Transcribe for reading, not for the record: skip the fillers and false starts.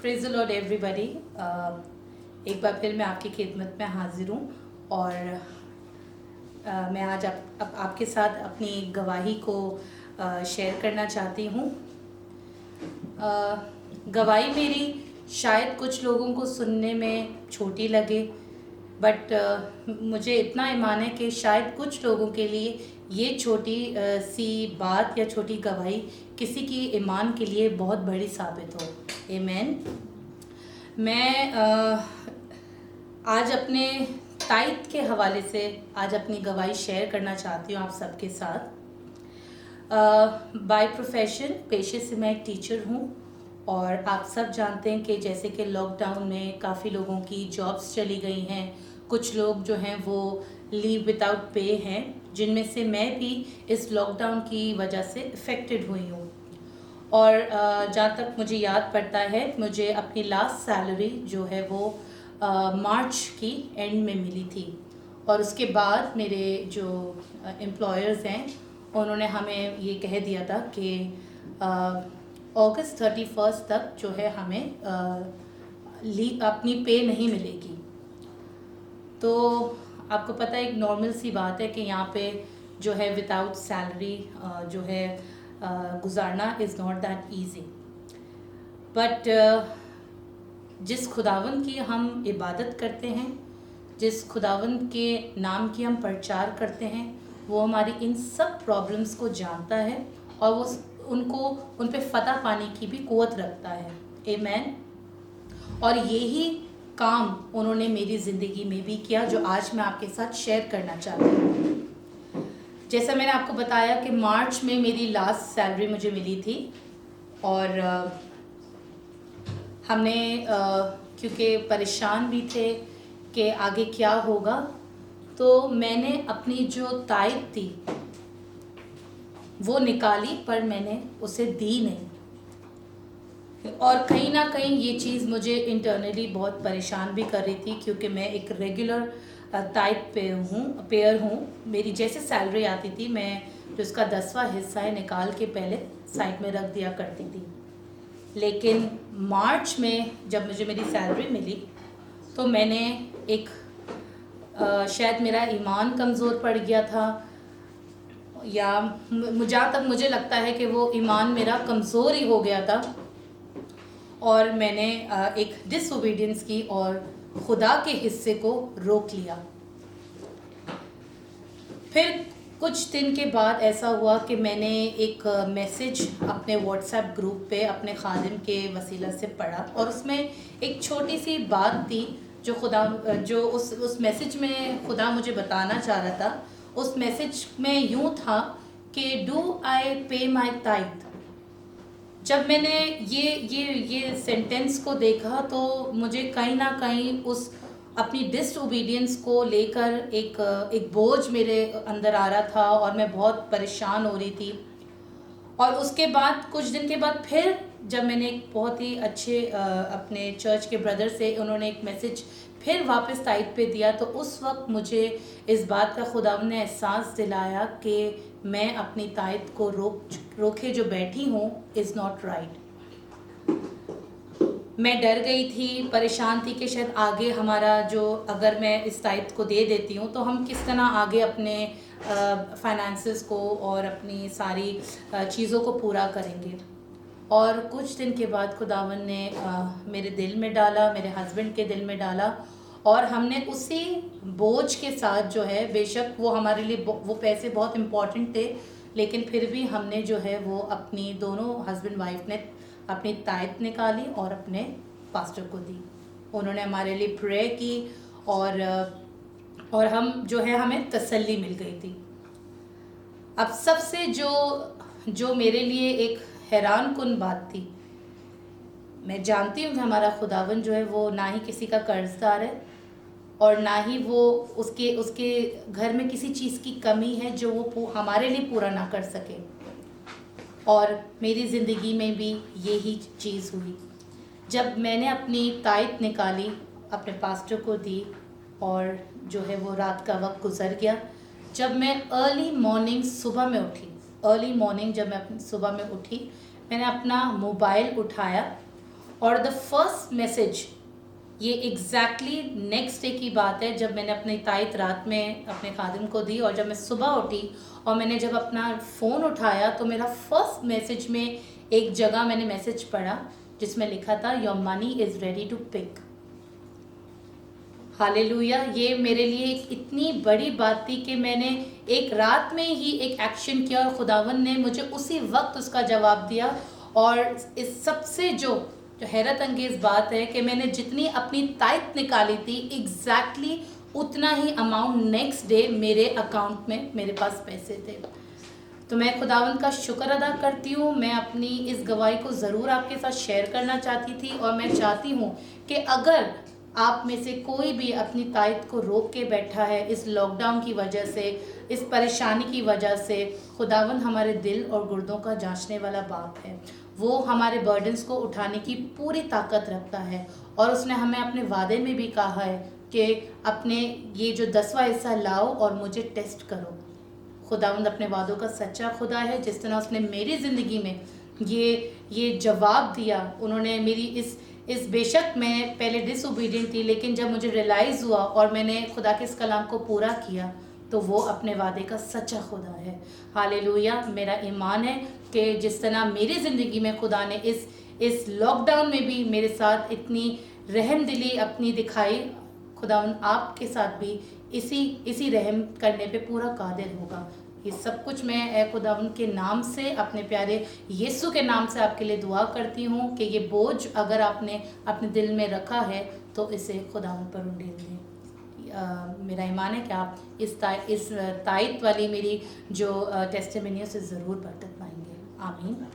Praise the Lord everybody. एक बार फिर मैं आपकी खिदमत में हाजिर हूँ और मैं आज आपके साथ अपनी गवाही को शेयर करना चाहती हूँ। गवाही मेरी शायद कुछ लोगों को सुनने में छोटी लगे, बट मुझे इतना ईमान है कि शायद कुछ लोगों के लिए ये छोटी सी बात या छोटी गवाही किसी की ईमान के लिए बहुत बड़ी साबित हो। आमीन। मैं आज अपने ताइद के हवाले से आज अपनी गवाही शेयर करना चाहती हूँ आप सबके साथ। बाय प्रोफेशन, पेशे से मैं एक टीचर हूँ और आप सब जानते हैं कि जैसे कि लॉकडाउन में काफ़ी लोगों की जॉब्स चली गई हैं, कुछ लोग जो हैं वो लीव विदाउट पे हैं, जिनमें से मैं भी इस लॉकडाउन की वजह से इफ़ेक्टेड हुई हूँ। और जहाँ तक मुझे याद पड़ता है, मुझे अपनी लास्ट सैलरी जो है वो मार्च की एंड में मिली थी और उसके बाद मेरे जो एम्प्लॉयर्स हैं उन्होंने हमें ये कह दिया था कि अगस्त 31 तक जो है हमें अपनी पे नहीं मिलेगी। तो आपको पता है, एक नॉर्मल सी बात है कि यहाँ पे जो है विदाउट सैलरी जो है गुजारना is not that easy. But जिस खुदावंद की हम इबादत करते हैं, जिस खुदावंद के नाम की हम प्रचार करते हैं, वो हमारी इन सब प्रॉब्लम्स को जानता है और वो उन पे फतह पाने की भी कुव्वत रखता है। आमीन। और यही काम उन्होंने मेरी ज़िंदगी में भी किया, जो आज मैं आपके साथ शेयर करना चाहती हूँ। जैसा मैंने आपको बताया कि मार्च में मेरी लास्ट सैलरी मुझे मिली थी और हमने क्योंकि परेशान भी थे कि आगे क्या होगा, तो मैंने अपनी जो ताइद थी वो निकाली, पर मैंने उसे दी नहीं। और कहीं ना कहीं ये चीज़ मुझे इंटरनली बहुत परेशान भी कर रही थी, क्योंकि मैं एक रेगुलर ताइद पेयर हूँ। मेरी जैसे सैलरी आती थी, मैं जो उसका 10वां हिस्सा है निकाल के पहले साइड में रख दिया करती थी। लेकिन मार्च में जब मुझे मेरी सैलरी मिली तो मैंने एक शायद मेरा ईमान कमज़ोर पड़ गया था, या जहाँ तक मुझे लगता है कि वो ईमान मेरा कमज़ोर ही हो गया था, और मैंने एक डिसओबीडियंस की और खुदा के हिस्से को रोक लिया। फिर कुछ दिन के बाद ऐसा हुआ कि मैंने एक मैसेज अपने व्हाट्सएप ग्रुप पे अपने खादिम के वसीला से पढ़ा और उसमें एक छोटी सी बात थी जो उस मैसेज में खुदा मुझे बताना चाह रहा था। उस मैसेज में यूँ था कि डू आई पे माई ताइद। जब मैंने ये सेंटेंस को देखा तो मुझे कहीं ना कहीं उस अपनी डिसओबीडियंस को लेकर एक बोझ मेरे अंदर आ रहा था और मैं बहुत परेशान हो रही थी। और उसके बाद कुछ दिन के बाद फिर जब मैंने एक बहुत ही अच्छे अपने चर्च के ब्रदर से उन्होंने एक मैसेज फिर वापस ताइद पे दिया, तो उस वक्त मुझे इस बात का खुदा ने एहसास दिलाया कि मैं अपनी ताइद को रोके जो बैठी हूँ इज़ नॉट राइट। मैं डर गई थी, परेशान थी कि शायद आगे हमारा जो, अगर मैं इस ताइद को दे देती हूँ तो हम किस तरह आगे अपने फाइनेंसेस को और अपनी सारी चीज़ों को पूरा करेंगे। और कुछ दिन के बाद खुदावन ने मेरे दिल में डाला, मेरे हस्बैंड के दिल में डाला, और हमने उसी बोझ के साथ जो है, बेशक वो हमारे लिए वो पैसे बहुत इम्पॉर्टेंट थे, लेकिन फिर भी हमने जो है वो अपनी दोनों हस्बैंड वाइफ ने अपनी ताइद निकाली और अपने पास्टर को दी। उन्होंने हमारे लिए प्रे की और हम जो है हमें तसल्ली मिल गई थी। अब सबसे जो मेरे लिए एक हैरान कुन बात थी, मैं जानती हूँ कि हमारा खुदावन जो है वो ना ही किसी का कर्जदार है और ना ही वो उसके घर में किसी चीज़ की कमी है जो वो हमारे लिए पूरा ना कर सके। और मेरी ज़िंदगी में भी यही चीज़ हुई। जब मैंने अपनी ताइद निकाली, अपने पास्टर को दी, और जो है वो रात का वक्त गुजर गया। जब मैं अर्ली मॉर्निंग जब मैं सुबह में उठी, मैंने अपना मोबाइल उठाया और द फर्स्ट मैसेज ये एग्जैक्टली नेक्स्ट डे की बात है, जब मैंने अपनी तायत रात में अपने खादिम को दी और जब मैं सुबह उठी और मैंने जब अपना फ़ोन उठाया तो मेरा फर्स्ट मैसेज में एक जगह मैंने मैसेज पढ़ा जिसमें लिखा था your money is ready to pick. Hallelujah. ये मेरे लिए एक इतनी बड़ी बात थी कि मैंने एक रात में ही एक एक्शन किया और खुदावन ने मुझे उसी वक्त उसका जवाब दिया। और इस सबसे जो हैरत अंगेज़ बात है कि मैंने जितनी अपनी तायत निकाली थी एग्जैक्टली उतना ही अमाउंट नेक्स्ट डे मेरे अकाउंट में मेरे पास पैसे थे। तो मैं खुदावंद का शुक्र अदा करती हूँ। मैं अपनी इस गवाही को ज़रूर आपके साथ शेयर करना चाहती थी और मैं चाहती हूँ कि अगर आप में से कोई भी अपनी तायत को रोक के बैठा है इस लॉकडाउन की वजह से, इस परेशानी की वजह से, खुदावंद हमारे दिल और गुर्दों का जांचने वाला बाप है। वो हमारे बर्डन्स को उठाने की पूरी ताकत रखता है और उसने हमें अपने वादे में भी कहा है कि अपने ये जो 10वां हिस्सा लाओ और मुझे टेस्ट करो। खुदावंद अपने वादों का सच्चा खुदा है। जिस तरह उसने मेरी ज़िंदगी में ये जवाब दिया, उन्होंने मेरी इस बेशक मैं पहले डिसओबीडियंट थी, लेकिन जब मुझे रियलाइज़ हुआ और मैंने खुदा के इस कलाम को पूरा किया तो वो अपने वादे का सच्चा खुदा है। हालेलुया। मेरा ईमान है कि जिस तरह मेरी ज़िंदगी में खुदा ने इस लॉकडाउन में भी मेरे साथ इतनी रहमदिली अपनी दिखाई, खुदावंद आपके साथ भी इसी रहम करने पे पूरा कादिर होगा। ये सब कुछ मैं खुदावंद के नाम से, अपने प्यारे यीशु के नाम से आपके लिए दुआ करती हूँ कि ये बोझ अगर आपने अपने दिल में रखा है तो इसे खुदावंद पर उंडेल दें। मेरा ईमान है कि आप इस तायत वाली मेरी जो टेस्टिमनी है उसे ज़रूर बरकत पाएंगे। आमीन।